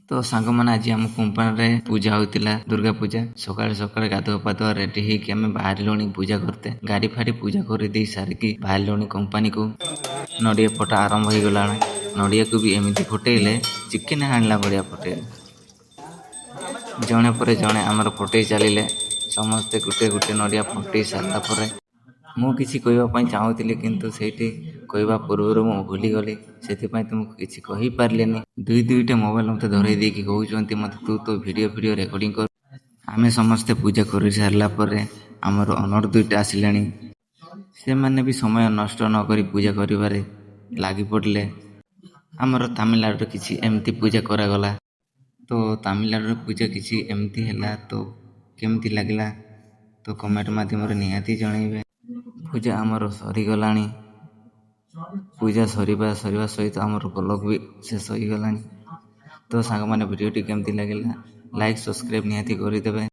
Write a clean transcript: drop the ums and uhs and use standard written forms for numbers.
तो सांग मैंने आज आम कंपानी पूजा होता दुर्गा पूजा सकाल सकाल गाधुआ पाधुआ रेडी होगी आम बाहर पूजा करते गाड़ी फाड़ी पूजा कर दे सारिकी बाहर कंपानी को नड़िया फटा आरंभ हो गला नड़िया को भी एमती फटेले चिकेन हाणला भाया फटेले जड़े पर जड़े आमर फटे चलिए समस्ते गोटे गोटे नड़िया फटे सारापर मु किसी कहवाई चाहूली किंतु सेठी कहवा पूर्व मु भूलीगली से तुमको किसी कहीपरि दुई दुईटा मोबाइल मत धरई देकी कहते मत तू तो वीडियो रेकर्डिंग कर आमे समस्ते पूजा कर सारापर आमर अनर दुईटा आसिले से मैंने भी समय नष्ट नक पूजा कर लगी पड़े आमर तमिलनाडु किसी एमती पूजा करागला तो तमिलनाडु पूजा किसी एमती है तो केमती लगला तो कमेंट माध्यम निहाती जनइबे। पूजा आमर सरीगला पूजा सरीबा सहित आमर ब्लॉग भी शेष हो गला तो सांग मैंने वीडियोटी केमती लगे लाइक सब्सक्राइब निहाती करदेवे।